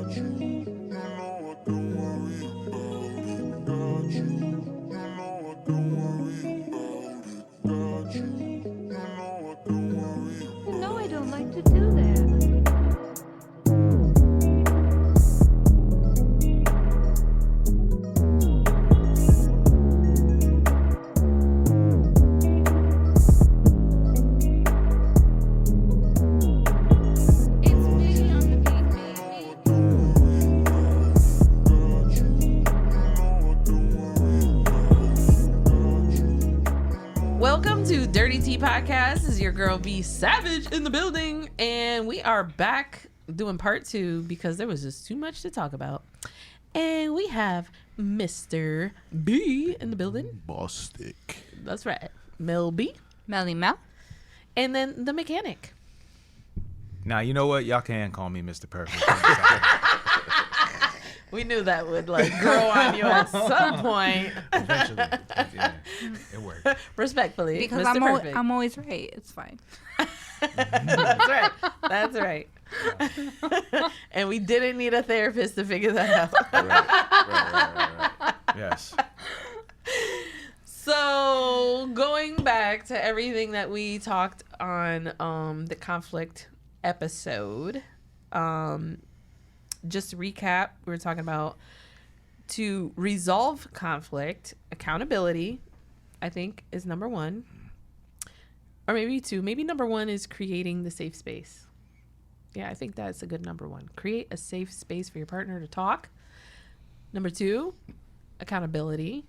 No, I don't like to do that. Welcome to Dirty Tea Podcast. This is your girl B Savage in the building, and we are back doing part 2 because there was just too much to talk about. And we have Mr. B in the building. Boombastic. That's right. Mel B. Melly Mel. And then the mechanic. Now, you know what? Y'all can call me Mr. Perfect. We knew that would grow on you at some point. Eventually. Yeah, it worked. Respectfully. Because Mr. Perfect. I'm always right. It's fine. That's right. That's right. And we didn't need a therapist to figure that out. Right. Yes. So going back to everything that we talked on the conflict episode, just to recap, we were talking about to resolve conflict, accountability, I think, is number 1. Or maybe 2. Maybe number 1 is creating the safe space. Yeah, I think that's a good number 1. Create a safe space for your partner to talk. Number 2, accountability.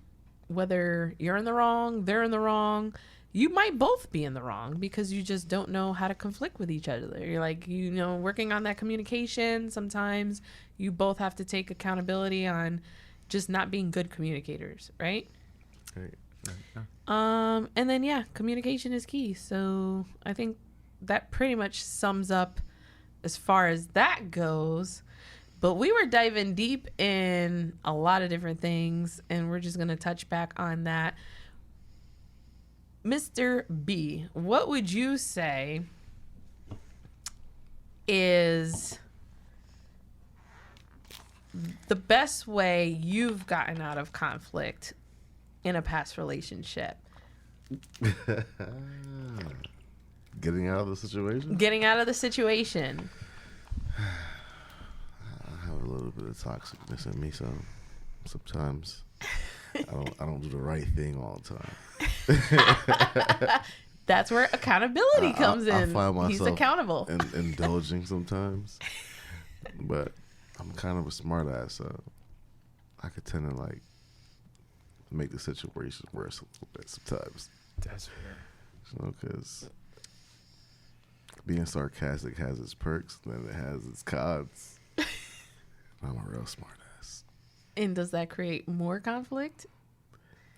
Whether you're in the wrong, they're in the wrong, you might both be in the wrong because you just don't know how to conflict with each other. You're working on that communication. Sometimes you both have to take accountability on just not being good communicators, right? Right. And then, communication is key. So I think that pretty much sums up as far as that goes. But we were diving deep in a lot of different things, and we're just going to touch back on that. Mr. B, what would you say is the best way you've gotten out of conflict in a past relationship? Getting out of the situation? Getting out of the situation. I have a little bit of toxicness in me, so sometimes I don't do the right thing all the time. That's where accountability comes in. I find myself He's accountable. Indulging sometimes, but I'm kind of a smart ass, so I could tend to make the situation worse a little bit sometimes. That's fair. Because being sarcastic has its perks, then it has its cons. I'm a real smart ass. And does that create more conflict?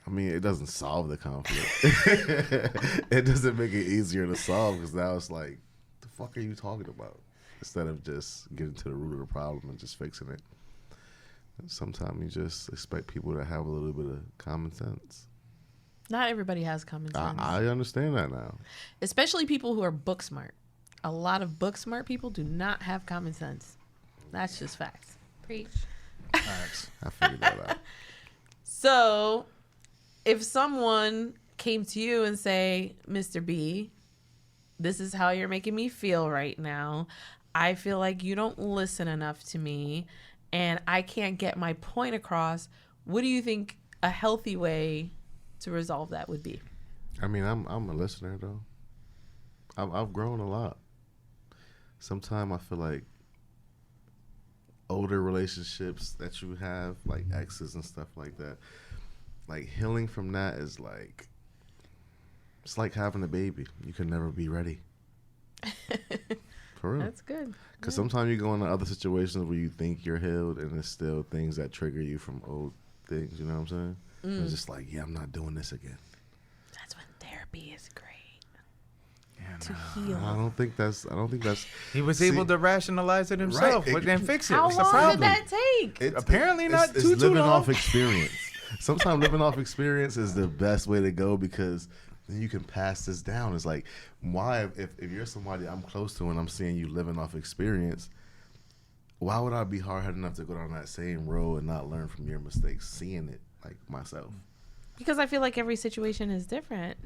I mean, it doesn't solve the conflict. It doesn't make it easier to solve because now it's like, the fuck are you talking about? Instead of just getting to the root of the problem and just fixing it. And sometimes you just expect people to have a little bit of common sense. Not everybody has common sense. I understand that now. Especially people who are book smart. A lot of book smart people do not have common sense. That's just facts. Preach. Facts. I figured that out. So if someone came to you and say, Mr. B, this is how you're making me feel right now. I feel like you don't listen enough to me and I can't get my point across. What do you think a healthy way to resolve that would be? I mean, I'm a listener though. I've grown a lot. Sometimes I feel like older relationships that you have, like exes and stuff like that, like healing from that is like, it's like having a baby. You can never be ready. For real. That's good. Because sometimes you go into other situations where you think you're healed and there's still things that trigger you from old things. You know what I'm saying? It's just like, I'm not doing this again. That's when therapy is great. Yeah, To no. heal. I don't think that's. He was able to rationalize it himself, Right. but then fix it. How What's the long problem? did that take? Apparently not too living long. off experience. Sometimes living off experience is the best way to go because then you can pass this down. It's like, why if you're somebody I'm close to and I'm seeing you living off experience, why would I be hard-headed enough to go down that same road and not learn from your mistakes, seeing it like myself? Because I feel like every situation is different.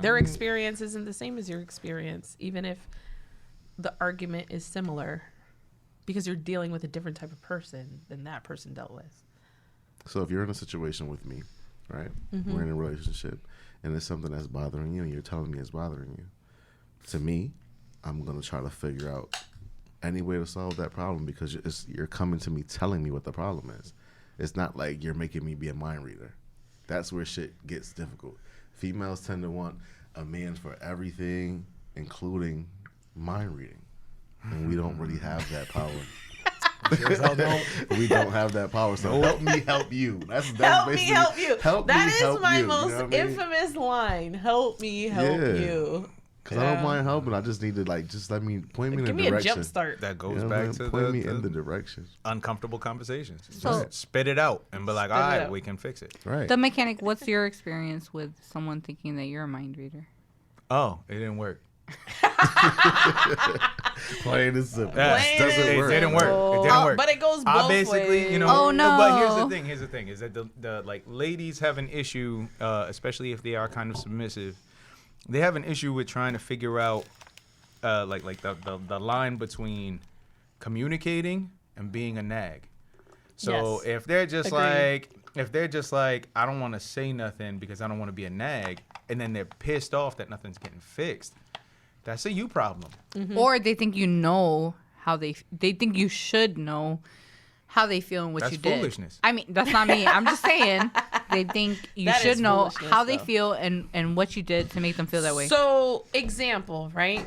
Their experience isn't the same as your experience, even if the argument is similar, because you're dealing with a different type of person than that person dealt with. So if you're in a situation with me, right? We're in a relationship, and it's something that's bothering you, and you're telling me it's bothering you. To me, I'm going to try to figure out any way to solve that problem, because you're coming to me telling me what the problem is. It's not like you're making me be a mind reader. That's where shit gets difficult. Females tend to want a man for everything, including mind reading. And we don't really have that power. We don't have that power. So help me help you. That's Help me basically, help you. That is help my you, most you know what I mean? infamous line. Help me help Yeah. you. Because I don't mind helping. I just need to just let me point me Give in me the a direction. jump start. That goes You know what I back mean? to Point me the in the direction. uncomfortable conversations. So- Just spit it out and be like, all Spit it right, out. we can fix it. Right. The mechanic, what's your experience with someone thinking that you're a mind reader? Oh, it didn't work. Plain and simple. Yeah, Plain Doesn't and it work. didn't work. It didn't work. But it goes both I basically, ways. you know. Oh, But here's no. the thing. Here's the thing: is that the like ladies have an issue, especially if they are kind of submissive. They have an issue with trying to figure out, like the line between communicating and being a nag. So Yes. if they're just Agreed. like, I don't want to say nothing because I don't want to be a nag, and then they're pissed off that nothing's getting fixed, that's a you problem. Or they think you know how they think you should know how they feel and what That's you did. foolishness. I mean, that's not me. I'm just saying they think you That should is know foolishness, how they though. feel and what you did to make them feel that way. So, example, right?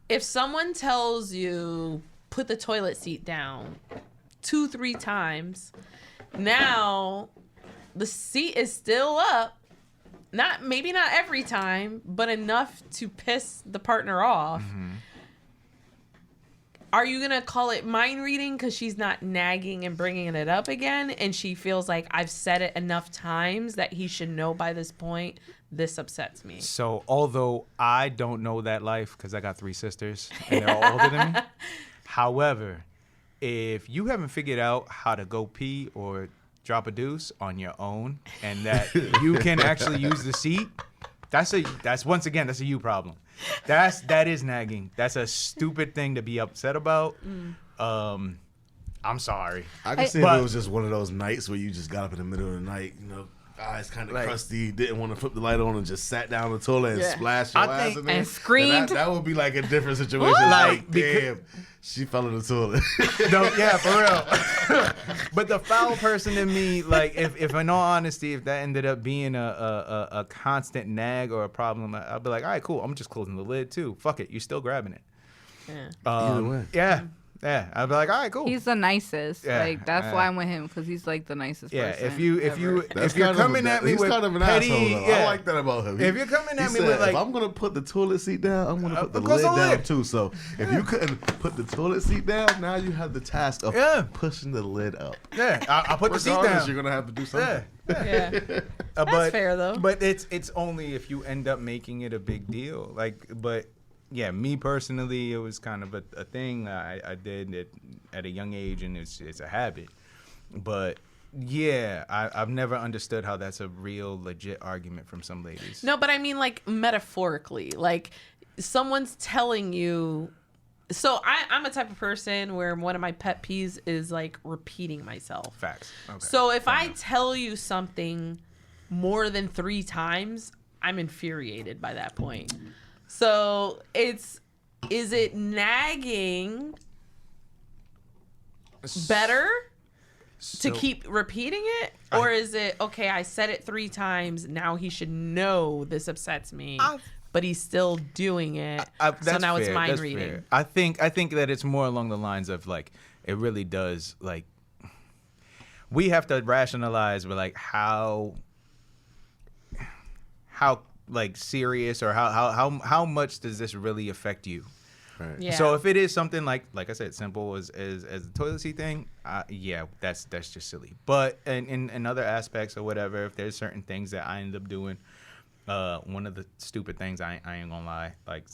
If someone tells you, put the toilet seat down 2-3 times, now the seat is still up. Maybe not every time, but enough to piss the partner off. Are you gonna call it mind reading because she's not nagging and bringing it up again, and she feels like I've said it enough times that he should know by this point this upsets me? So although I don't know that life because I got 3 sisters and they're all older than me, however, if you haven't figured out how to go pee or drop a deuce on your own and that you can actually use the seat, that's once again, that's a you problem. That is nagging. That's a stupid thing to be upset about. I'm sorry. I can see if but- it was just one of those nights where you just got up in the middle of the night, eyes kind of Like- crusty, didn't want to flip the light on, and just sat down on the toilet and Yeah. splashed your I ass think- in there. and screamed. That would be like a different situation. Like, Like, damn, she fell in the toilet. No, yeah, for real. But the foul person in me, like, if in all honesty, if that ended up being a constant nag or a problem, I'd be like, all right, cool. I'm just closing the lid too. Fuck it, you're still grabbing it. Yeah. Either way. Yeah. I'd be like, all right, cool. He's the nicest. Yeah, Like that's why I'm with him because he's like the nicest Yeah, person. if you're That's if you're kind of coming at me he's with kind of an petty, asshole, though. yeah. I like that about him. If you're coming at He me said, with like, if I'm gonna put the toilet seat down, I'm gonna put the of course lid the down lid. too. So if you couldn't put the toilet seat down, now you have the task of Yeah. pushing the lid up. yeah, I'll put the seat Regardless, down. you're gonna have to do something. Yeah. Yeah. But, fair, though. But it's only if you end up making it a big deal. Like, but yeah, me personally, it was kind of a thing I did it at a young age, and it's a habit. But yeah, I've never understood how that's a real legit argument from some ladies. No, but I mean like metaphorically, like someone's telling you. So I'm a type of person where one of my pet peeves is like repeating myself. Facts. Okay. So if I tell you something more than 3 times, I'm infuriated by that point. So is it nagging better to keep repeating it? Or is it, okay, I said it 3 times, now he should know this upsets me, but he's still doing it, so that's now it's fair, mind that's reading. fair. I think that it's more along the lines of like, it really does, like, we have to rationalize, but like how like serious or how much does this really affect you? Right. Yeah. So if it is something like I said, simple as the toilet seat thing, yeah, that's just silly. But in other aspects or whatever, if there's certain things that I end up doing, one of the stupid things I ain't gonna lie, like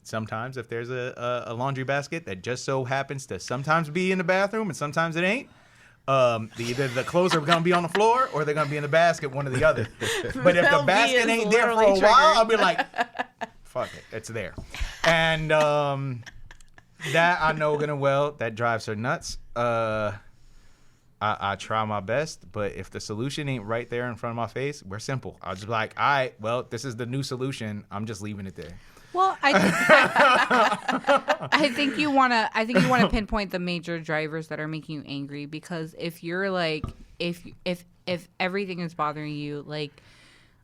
sometimes if there's a laundry basket that just so happens to sometimes be in the bathroom and sometimes it ain't, either the clothes are gonna be on the floor or they're gonna be in the basket, one or the other. But if the basket ain't there for a while, I'll be like, fuck it, it's there. And that I know gonna well, that drives her nuts. I try my best, but if the solution ain't right there in front of my face, we're simple. I'll just be like, all right, well, this is the new solution. I'm just leaving it there. Well, I think you wanna pinpoint the major drivers that are making you angry, because if you're like, if everything is bothering you, like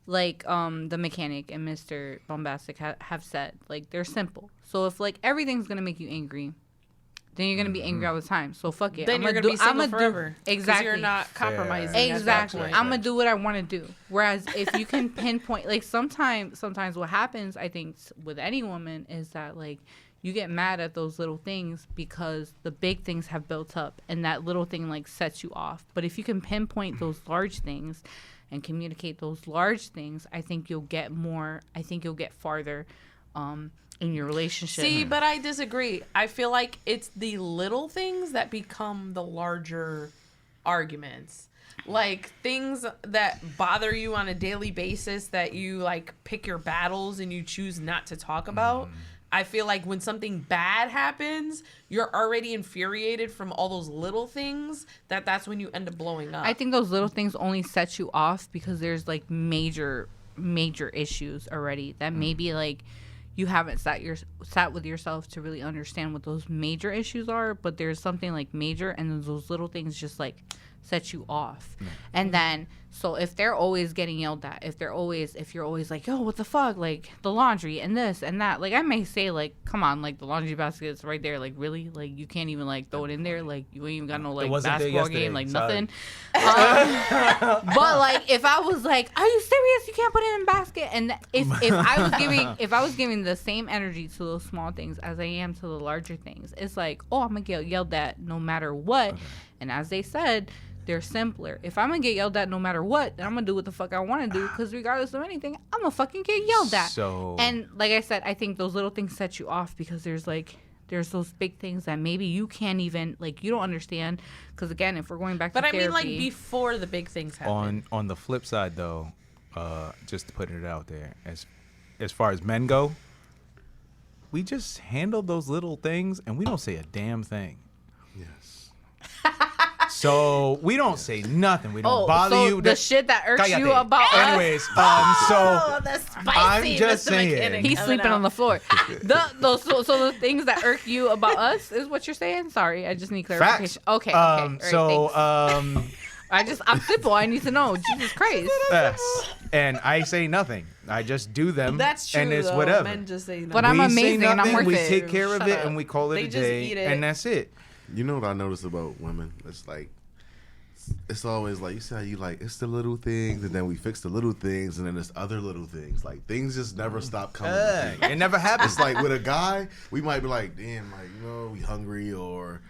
the mechanic and Mr. Boombastic have said, like, they're simple. So if like everything's gonna make you angry, then you're gonna be angry all the time. So fuck it. Then you're gonna be single forever. Exactly. You're not compromising. Exactly. At that point. I'm gonna do what I want to do. Whereas if you can pinpoint, like sometimes what happens, I think, with any woman is that like you get mad at those little things because the big things have built up, and that little thing like sets you off. But if you can pinpoint those large things and communicate those large things, I think you'll get more. I think you'll get farther. In your relationship. See, but I disagree. I feel like it's the little things that become the larger arguments. Like things that bother you on a daily basis that you like pick your battles and you choose not to talk about. I feel like when something bad happens, you're already infuriated from all those little things that's when you end up blowing up. I think those little things only set you off because there's like major issues already that maybe like you haven't sat with yourself to really understand what those major issues are, but there's something like major, and then those little things just like set you off. And then so if they're always getting yelled at, if you're always like, yo, what the fuck, like the laundry and this and that, like I may say like, come on, like the laundry basket's right there, like really, like you can't even like throw it in there, like you ain't even got no like basketball game, like nothing. But like if I was like, are you serious, you can't put it in a basket? And if I was giving the same energy to those small things as I am to the larger things, it's like, oh, I'm gonna get yelled at no matter what. And as they said, they're simpler. If I'm gonna get yelled at no matter what, then I'm gonna do what the fuck I want to do, because regardless of anything, I'm gonna fucking get yelled at. And like I said, I think those little things set you off because there's those big things that maybe you can't even, like, you don't understand. Because again, if we're going back to therapy, mean like before the big things happen. On the flip side though, just putting it out there, as far as men go, we just handle those little things and we don't say a damn thing. Yes. So we don't say nothing. We don't bother so you. The shit that irks you about Anyways, the spicy I'm just Mr. saying. McKinnon he's coming sleeping out. on the floor. So the things that irk you about us is what you're saying? Sorry, I just need clarification. Facts. Okay. All right, So I'm simple. I need to know. Jesus Christ. yes. And I say nothing. I just do them. That's true. And it's though. whatever. Men just say But no. I'm we amazing say and I'm nothing, worth we it. take care of Shut it up. and we call it They a just day, eat it. and that's it. You know what I noticed about women? It's like, it's always like, you see how you like, it's the little things, and then we fix the little things, and then there's other little things. Like, things just never stop coming. to me. It never happens. It's like with a guy, we might be like, damn, like, you know, we hungry, or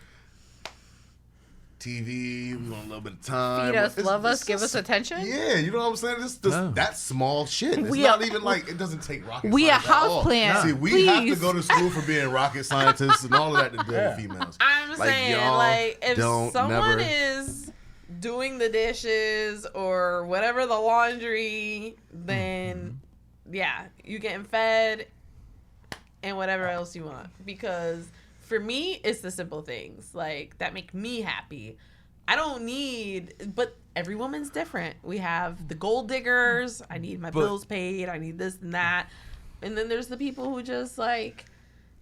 TV, we want a little bit of time. Feed us, It's- love us, it's give us just- attention. Yeah, you know what I'm saying? It's just No. that small shit. It's We not are- even like, it doesn't take rocket we science a at house all. plant. See, we have to Please. go to school for being rocket scientists and all of that to deal with females. I'm Like, saying, y'all like, if don't someone never- is doing the dishes or whatever the laundry, then yeah, you getting fed and whatever else you want. Because for me, it's the simple things like that make me happy. I don't need, but every woman's different. We have the gold diggers. I need my bills paid. I need this and that. And then there's the people who just like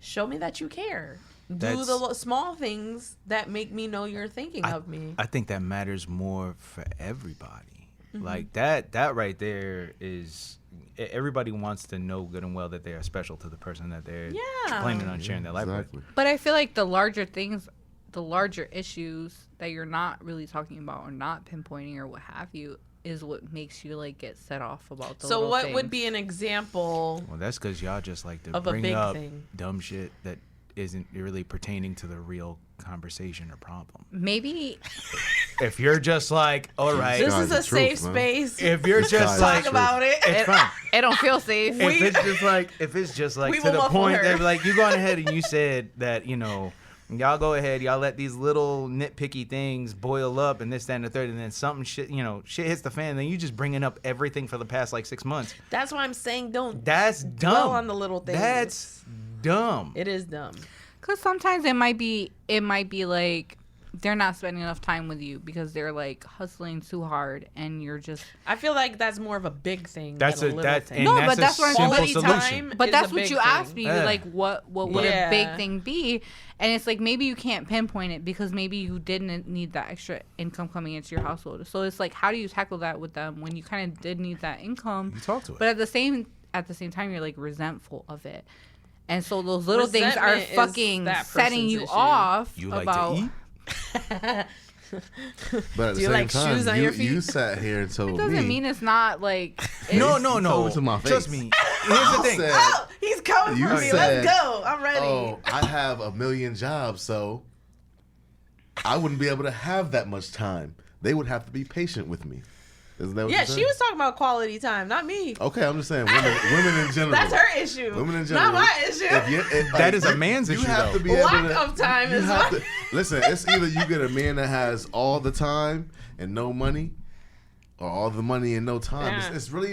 show me that you care. Do the small things that make me know you're thinking of me. I think that matters more for everybody. Like that right there is, everybody wants to know good and well that they are special to the person that they're planning on sharing their life with. But I feel like the larger things, the larger issues that you're not really talking about or not pinpointing or what have you, is what makes you like get set off about the So little what things. would be an example Well, that's because y'all just like to of a bring big up thing? dumb shit that isn't really pertaining to the real conversation or problem. Maybe If you're just like, all right, This Guys, is the a truth, safe man. space. if you're This just guy's like, the Talk about it. it's fine. it don't feel safe. If it's just like We to will the muffle point her. that like you gone ahead and you said that, you know, y'all go ahead, y'all let these little nitpicky things boil up and this, that, and the third, and then something shit hits the fan, then you just bringing up everything for the past like 6 months. That's why I'm saying don't. That's dumb. Dwell on the little things. That's dumb. It is dumb. Because sometimes it might be like they're not spending enough time with you because they're like hustling too hard, and you're just. I feel like that's more of a big thing. That's than a a little that thing. and No, that's but a that's what I'm simple Quality solution. time But is that's a what big you thing. asked me. Yeah. Like, what would a Yeah. big thing be? And it's like maybe you can't pinpoint it because maybe you didn't need that extra income coming into your household. So it's like, how do you tackle that with them when you kind of did need that income? You talk to it. But at the same time, you're like resentful of it. And so those little things are Resentment is fucking that setting person's you issue. off You like about. to eat? But at Do the you same like time, shoes on your feet? you sat here and told It doesn't me. mean it's not like. No, You told me to my Trust face. me. Here's the You thing. said, Oh, he's coming You for me. said, Let's go. I'm ready. "Oh, I have 1,000,000 jobs, so I wouldn't be able to have that much time. They would have to be patient with me." Isn't that what yeah, you said? she was talking about quality time, not me. Okay, I'm just saying, women in general. That's her issue. Women in general. Not my issue. That is a man's issue, You have though. to be Lack able to, of time you is have mine. to- Listen, it's either you get a man that has all the time and no money, or all the money and no time. Yeah. It's really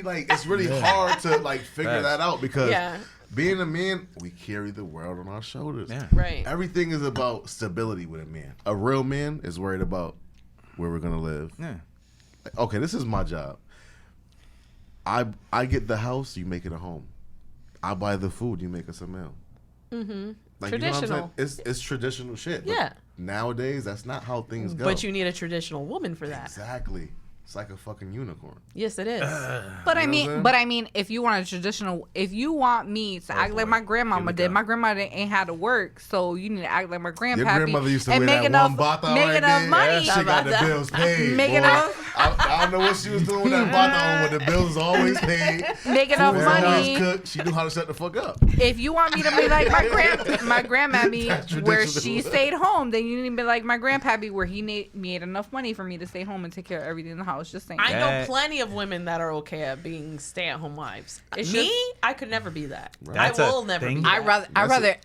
hard to like figure Facts. that out because Yeah. being a man, we carry the world on our shoulders. Yeah. Right. Everything is about stability with a man. A real man is worried about where we're gonna live. Yeah. Like, okay, this is my job. I get the house, you make it a home. I buy the food, you make us a meal. Mm-hmm. Like, Traditional. You know what I'm saying? It's traditional shit. But Yeah. nowadays, that's not how things go. But you need a traditional woman for that. Exactly. It's like a fucking unicorn. Yes, it is. But You I know what I'm mean, saying? if you want a traditional, if you want me to act like boy. my Here grandmama we did, go. my grandmother ain't had to work, so you need to act like my grandpappy. Your grandmother used to and wear make that enough, one bata make right enough there. money. That shit got the bills paid. Make boy. enough- I don't know what she was doing with that bata on, but the bills was always paid. Make enough Food was always money. cooked. She knew how to shut the fuck up. If you want me to be like my That's grandmammy, where traditional. she stayed home, then you need to be like my grandpappy, where he made enough money for me to stay home and take care of everything in the house. Just saying. I know That- plenty of women that are okay at being stay-at-home wives. It's Me, just- I could never be that. That's I a will never thing. be that.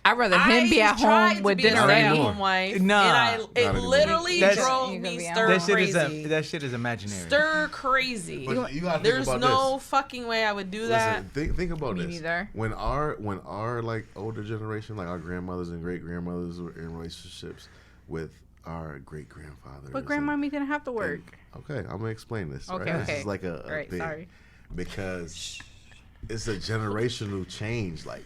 I'd rather him be at tried home with to be dinner a ready. stay-at-home wife, Nah. and it Not anymore. literally That's- drove You me gonna be stir That shit is crazy. that shit is imaginary. Stir crazy. But you gotta think There's about no this. fucking way I would do that. Listen, think about Me this. neither. When our like older generation, like our grandmothers and great grandmothers, were in relationships with our great grandfathers. But grandmommy didn't have to work. Okay, I'm gonna explain this. Okay, right? okay. This is like a Right, thing sorry. because it's a generational change. Like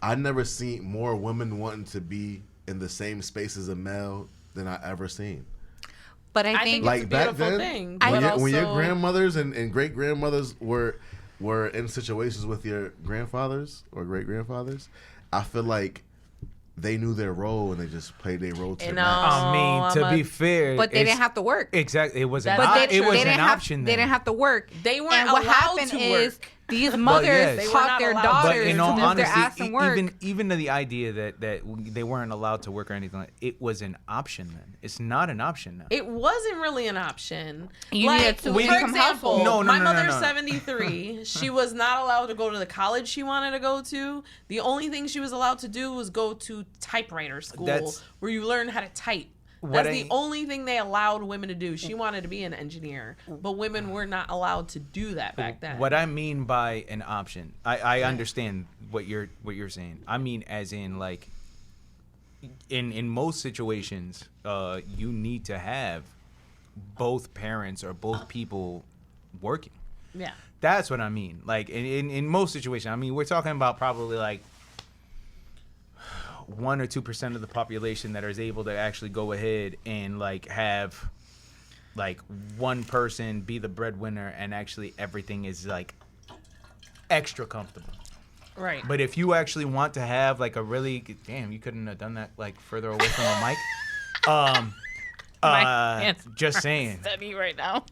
I never seen more women wanting to be in the same space as a male than I ever seen. But I I think think Like it's a back beautiful then, thing. when, but when your also- grandmothers and great grandmothers were in situations with your grandfathers or great grandfathers, I feel like they knew their role and they just played their role to And, the max. I mean, to I'm be a- fair, but they it's- didn't have to work. Exactly, it was That's an not it was true. an option. They then. didn't have to work. They weren't And what allowed happened to is work. these mothers yes. They were taught not their allowed But daughters in to all lift their ass honesty, and work. even the idea that they weren't allowed to work or anything, like it was an option then. It's not an option now. It wasn't really an option. You like, need a two-income for example, household. No, my no, mother's no. 73. She was not allowed to go to the college she wanted to go to. The only thing she was allowed to do was go to typewriter school, That's- where you learn how to type. What That's I- the only thing they allowed women to do. She wanted to be an engineer, but women were not allowed to do that back then. What I mean by an option, I understand what you're saying. I mean, as in like, in most situations, you need to have both parents or both people working. Yeah. That's what I mean. Like in most situations, I mean, we're talking about probably like 1 or 2% of the population that is able to actually go ahead and like have like one person be the breadwinner and actually everything is like extra comfortable. Right. But if you actually want to have like a really damn, you couldn't have done that like further away from the mic. My hands Just are saying. steady right now.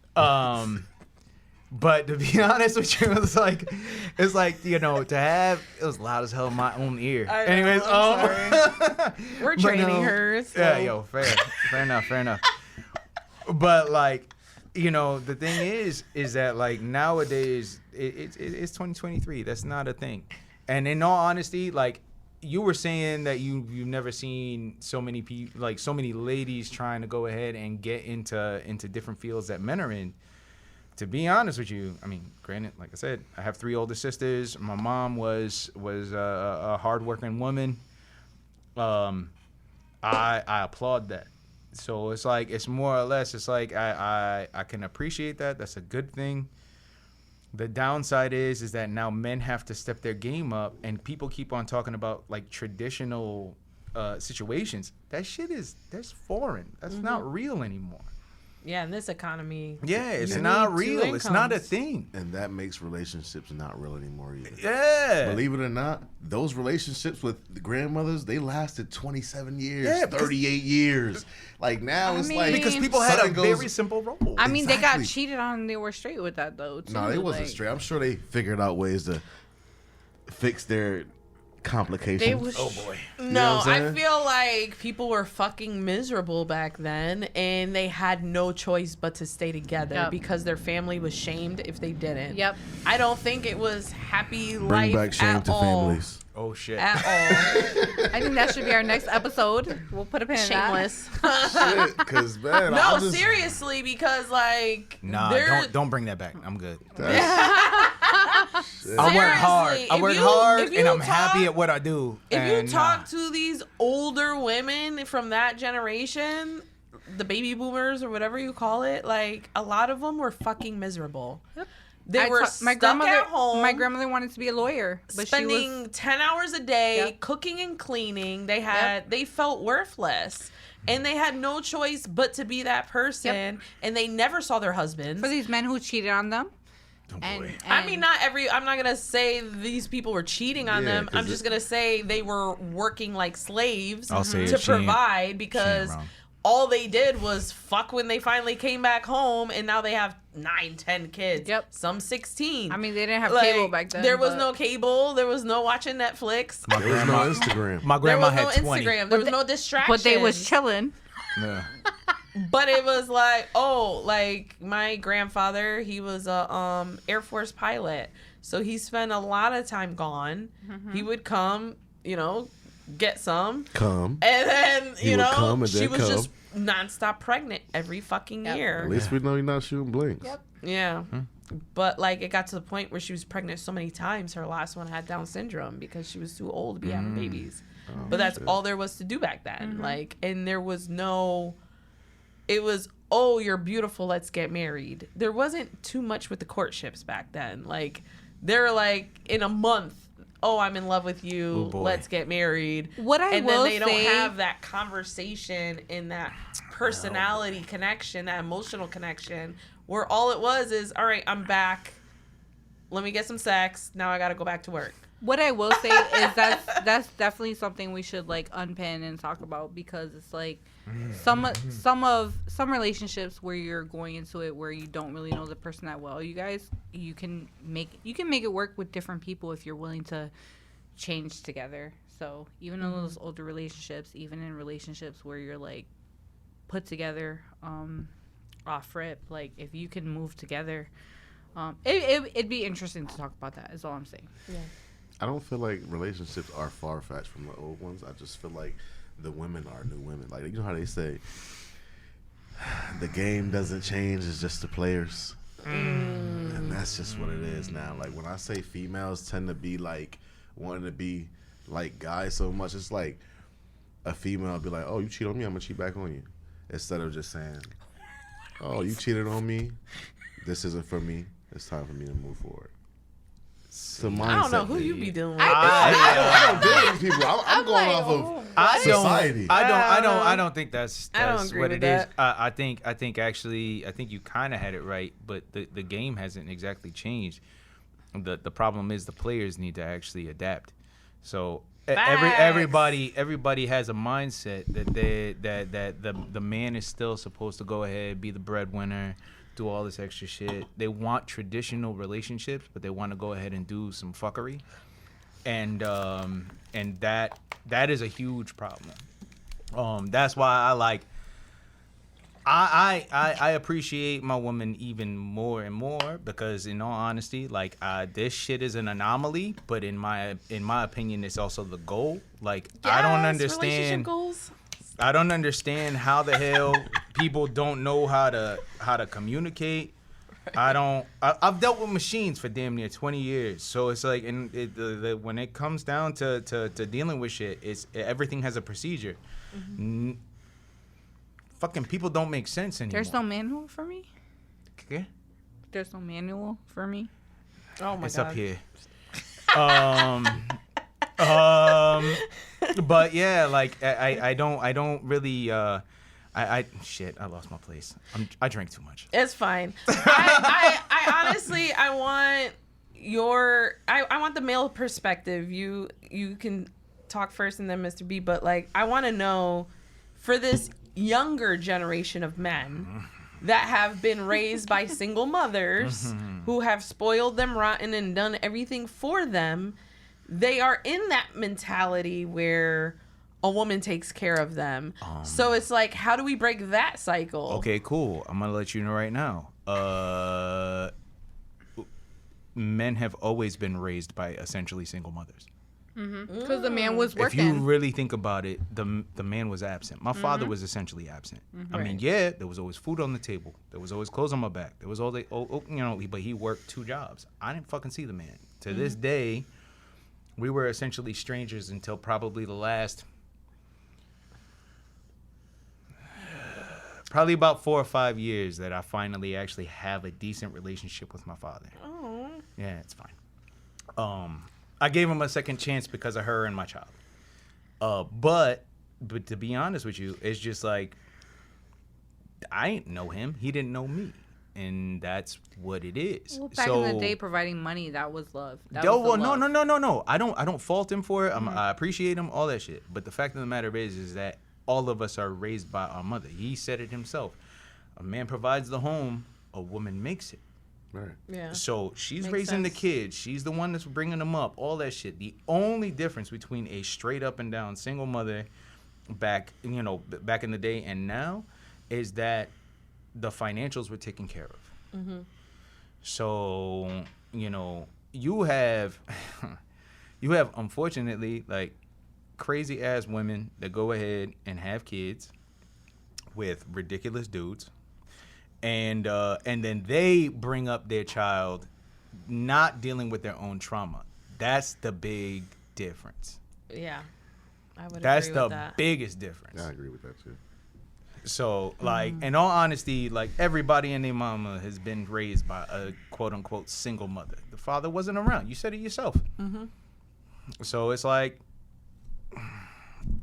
But to be honest with you, it's like you know, to have it was loud as hell in my own ear. I know, Anyways, I'm We're but training her. So. Yeah, yo, fair enough. But like, you know, the thing is that like nowadays it's 2023. That's not a thing. And in all honesty, like you were saying that you've never seen so many people, like so many ladies trying to go ahead and get into different fields that men are in. To be honest with you, I mean, granted, like I said, I have 3 older sisters. My mom was a hardworking woman. I applaud that. So it's like it's more or less. It's like I can appreciate that. That's a good thing. The downside is that now men have to step their game up, and people keep on talking about like traditional situations. That shit that's foreign. That's not real anymore. Yeah, in this economy. Yeah, it's you not need 2 real. It's not a incomes. thing. And that makes relationships not real anymore either. Yeah. Believe it or not, those relationships with the grandmothers, they lasted 27 years, Yeah, because- 38 years. Like now it's like Because people had a something goes- very simple role. I mean, they got Exactly. cheated on and they were straight with that, though, too. No, they wasn't like, straight. I'm sure they figured out ways to fix their complications. They was Oh boy. No, what I'm I saying? feel like people were fucking miserable back then, and they had no choice but to stay together Yep. because their family was shamed if they didn't. Yep. I don't think it was happy Bring life back shame at to all. families. Oh shit. At all. I think that should be our next episode. We'll put a pin in that. Shameless. Shit, because man, No, I just, seriously, because like Nah, they're- don't bring that back. I'm good. That's- I work hard. Seriously, I if work you- hard, if you and I'm talk- happy at what I do. If you and, talk to these older women from that generation, the baby boomers or whatever you call it, like a lot of them were fucking miserable. Yep. They were stuck at home. My grandmother wanted to be a lawyer, but spending 10 hours a day Yep. cooking and cleaning. They felt worthless. And they had no choice but to be that person. And they never saw their husbands. for these men who cheated on them. Oh, And, boy. I mean, I'm not going to say these people were cheating on Yeah, them. 'cause I'm just going to say they were working like slaves I'll say to it, she ain't- provide because wrong. all they did was fuck when they finally came back home. And now they have 9, 10 kids. Yep. Some 16. I mean, they didn't have Like, cable back then. There was but- no cable. There was no watching Netflix. My There was no grandma, Instagram. my There grandma was no had 20. Instagram. There was no distraction. But they was chilling. Yeah. But it was like, like my grandfather, he was a Air Force pilot. So he spent a lot of time gone. He would come, get some. Come. And then, He would come and she then was come. just nonstop pregnant every fucking Yep. year. At least we know you're not shooting blinks. Yep. Yeah. But like it got to the point where she was pregnant so many times, her last one had Down syndrome because she was too old to be having babies. But that's shit. all there was to do back then. Like, and there was no, it was, oh, you're beautiful, let's get married. There wasn't too much with the courtships back then. Like, they're like, in a month, oh, I'm in love with you, Oh, boy. let's get married. What I and will then they don't say- have that conversation and that personality connection, that emotional connection, where all it was is, all right, I'm back. Let me get some sex. Now I got to go back to work. What I will say is that's definitely something we should like unpin and talk about, because it's like some relationships where you're going into it where you don't really know the person that well. You can make it work with different people if you're willing to change together. So even in those older relationships, even in relationships where you're like put together off rip, like if you can move together, it'd be interesting to talk about that. Is all I'm saying. Yeah. I don't feel like relationships are far fetched from the old ones. I just feel like the women are new women. Like, you know how they say the game doesn't change, it's just the players. And that's just what it is now. Like, when I say females tend to be like wanting to be like guys so much, it's like a female be like, oh, you cheat on me, I'm gonna cheat back on you. Instead of just saying, oh, you cheated on me, this isn't for me, it's time for me to move forward. It's a mindset. I don't know who thing. you be dealing with. I don't deal with people. I'm going off of society. I don't think that's I don't agree what with it is. that. I think you kind of had it right, but the game hasn't exactly changed. The problem is the players need to actually adapt. So Facts. everybody has a mindset that the man is still supposed to go ahead, be the breadwinner, do all this extra shit. They want traditional relationships, but they want to go ahead and do some fuckery, and that is a huge problem. That's why I appreciate my woman even more and more, because in all honesty, like, this shit is an anomaly, but in my opinion, it's also the goal. Like, I don't Relationship understand. goals. I don't understand how the hell people don't know how to communicate. I've dealt with machines for damn near 20 years, so it's like, and when it comes down to dealing with shit, everything has a procedure. Fucking people don't make sense anymore. There's no manual for me. Okay. There's no manual for me. Oh my It's god. up here. But yeah, like, I don't really shit, I lost my place. I drank too much. It's fine. I honestly, I want the male perspective. You can talk first and then Mr. B, but like, I want to know, for this younger generation of men that have been raised by single mothers who have spoiled them rotten and done everything for them, they are in that mentality where a woman takes care of them. So it's like, how do we break that cycle? Okay, cool. I'm gonna let you know right now. Men have always been raised by essentially single mothers. Because the man was If working. you really think about it, the man was absent. My father was essentially absent. I mean, yeah, there was always food on the table. There was always clothes on my back. There was all the, but he worked 2 jobs. I didn't fucking see the man. To this day, we were essentially strangers until probably the last, probably about 4 or 5 years that I finally actually have a decent relationship with my father. Oh. Yeah, it's fine. I gave him a second chance because of her and my child. But to be honest with you, it's just like, I didn't know him. He didn't know me. And that's what it is. Well, back in the day, providing money, that was love. That No, was the love. no. I don't fault him for it. I appreciate him, all that shit. But the fact of the matter is that all of us are raised by our mother. He said it himself. A man provides the home, a woman makes it. Right. Yeah. So she's Makes raising the sense. kids. She's the one that's bringing them up. All that shit. The only difference between a straight up and down single mother back in the day and now is that the financials were taken care of. So, you have unfortunately, like, crazy ass women that go ahead and have kids with ridiculous dudes. And then they bring up their child not dealing with their own trauma. That's the big difference. Yeah. I would That's agree the with that. biggest difference. I agree with that too. So, like, in all honesty, like, everybody and their mama has been raised by a quote-unquote single mother. The father wasn't around. You said it yourself. So it's like,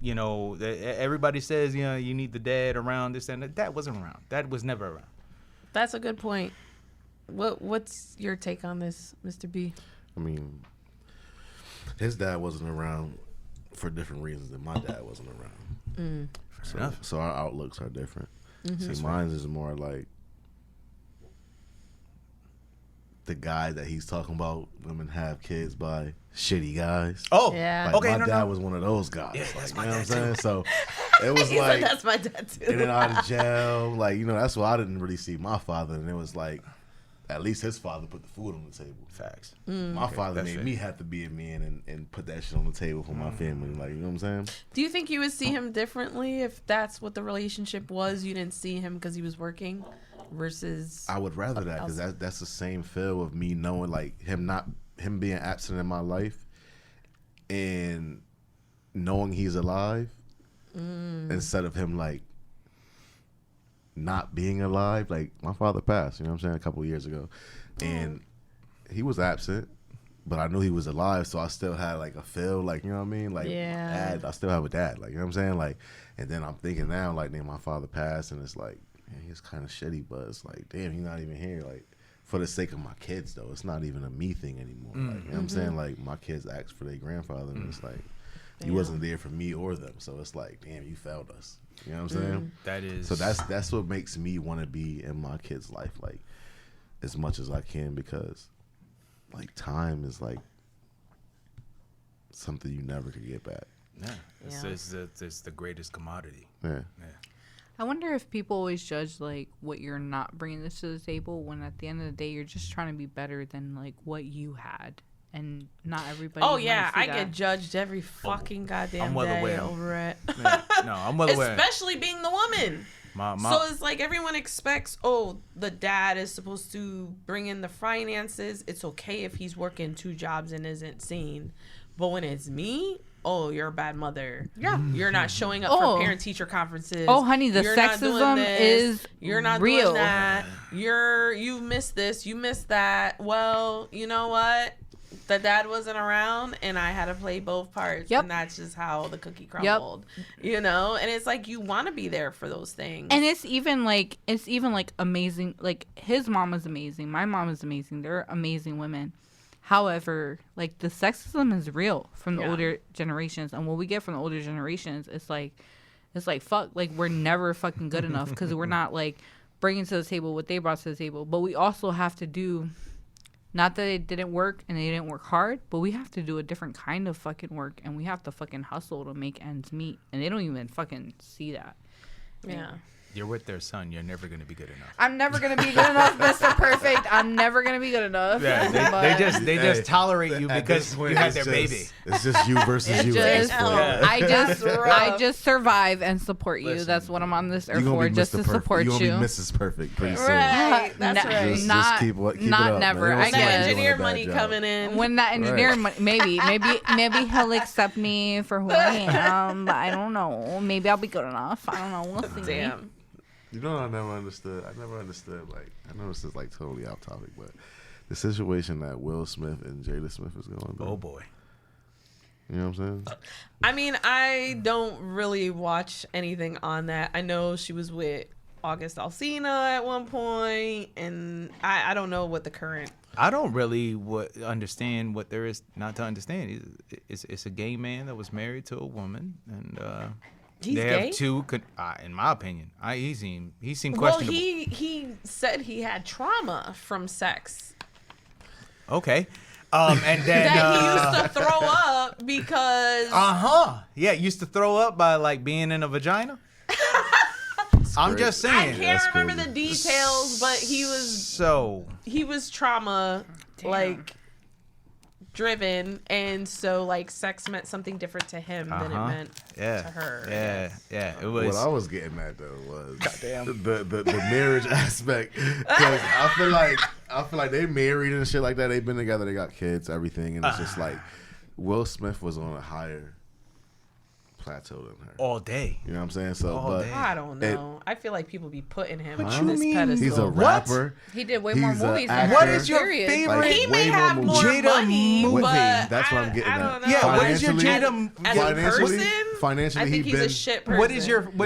everybody says, you need the dad around, this and that. Dad wasn't around. Dad was never around. That's a good point. What's your take on this, Mr. B? I mean, his dad wasn't around for different reasons than my dad wasn't around. So our outlooks are different. See, mine is more like the guy that he's talking about. Women have kids by shitty guys. Oh, Yeah. Like, okay, my no, dad no. was one of those guys. Yeah, like, that's you my know what I'm dad, saying? So it was He said like that's my dad too. in and out of jail. Like, that's why I didn't really see my father. And it was like, at least his father put the food on the table. Facts. My father that's made fair. me have to be a man and put that shit on the table for my family. Like, you know what I'm saying? Do you think you would see him differently if that's what the relationship was? You didn't see him because he was working versus... I would rather that, because that's the same feel of me knowing, like, him being absent in my life and knowing he's alive instead of him, like, not being alive. Like, my father passed, you know what I'm saying, a couple of years ago, and he was absent, but I knew he was alive, so I still had, like, a feel, like, you know what I mean, like, Yeah. dad, I still have a dad, like, you know what I'm saying, like, and then I'm thinking now, like, my father passed, and it's like, man, he's kind of shitty, but it's like, damn, he's not even here, like, for the sake of my kids, though. It's not even a me thing anymore. Like, you know what I'm saying? Like, my kids ask for their grandfather, and it's like, You wasn't there for me or them. So it's like, damn, you failed us. You know what I'm saying? That is. So that's what makes me want to be in my kid's life, like, as much as I can, because, like, time is like something you never could get back. Yeah, it's the greatest commodity. Yeah. I wonder if people always judge like what you're not bringing this to the table, when at the end of the day you're just trying to be better than like what you had, and not everybody. Oh might yeah, see I that. get judged every fucking goddamn I'm well day aware. over it. Yeah, no, I'm well aware. Especially being the woman. So it's like everyone expects, oh, the dad is supposed to bring in the finances. It's okay if he's working 2 jobs and isn't seen. But when it's me, oh, you're a bad mother. Yeah. You're not showing up Oh. for parent-teacher conferences. Oh, honey, the You're not doing sexism this. is You're not real. doing that. You missed this. You missed that. Well, you know what? The dad wasn't around, and I had to play both parts. Yep. And that's just how the cookie crumbled. You know? And it's like you want to be there for those things. And it's even like amazing. Like his mom is amazing. My mom is amazing. They're amazing women. However, like the sexism is real from the older generations, and what we get from the older generations, it's like fuck, like we're never fucking good enough because we're not like bringing to the table what they brought to the table. But we also have to do, not that it didn't work and they didn't work hard, but we have to do a different kind of fucking work, and we have to fucking hustle to make ends meet, and they don't even fucking see that. Yeah. You're with their son. You're never gonna be good enough. I'm never gonna be good enough, Mr. Perfect. I'm never gonna be good enough. Yeah, they just tolerate you At because this point, you had it's their just- baby. It's just you versus you. at this just, point. I just survive and support you. Listen, That's what I'm on this earth You gonna for, be just Mr. to Perfect. support You you. gonna be Mrs. Perfect pretty soon. Right. That's No, right. Just not keep it not up, never. man. I Don't That say guess. you're doing engineer a bad money job. coming in. When that engineer, maybe he'll accept me for who I am. But I don't know. Maybe I'll be good enough. I don't know. We'll see. Damn. You know what I never understood? Like, I know this is like totally off topic, but the situation that Will Smith and Jada Smith is going through. Oh boy. You know what I'm saying? I mean, I don't really watch anything on that. I know she was with August Alsina at one point, and I don't know what the current. I don't really understand what there is not to understand. It's a gay man that was married to a woman, and He's they gay? have 2. In my opinion, he seemed Well, questionable. he said he had trauma from sex Okay, and then that he used to throw up because. Yeah, used to throw up by like being in a vagina. I'm crazy. just I saying. can't That's remember crazy. the details, but he was trauma like driven, and so like sex meant something different to him than it meant to her. Yeah. It was. What I was getting at though was the marriage aspect. 'Cause I feel like they married and shit like that. They've been together. They got kids, everything, and it's just like Will Smith was on a higher plateau than her. all day. You know what I'm saying? So, All but day. I don't know. I feel like people be putting him What on you this mean? pedestal. he's a rapper. He did way He's more a movies than actor. her. What is your Period. favorite? Like, He may way have more more Jada money, movie. but That's what I'm getting I at. don't know. Yeah, what is your Financially- Jada? As a financially, person, financially, I think he he's been. a shit person. What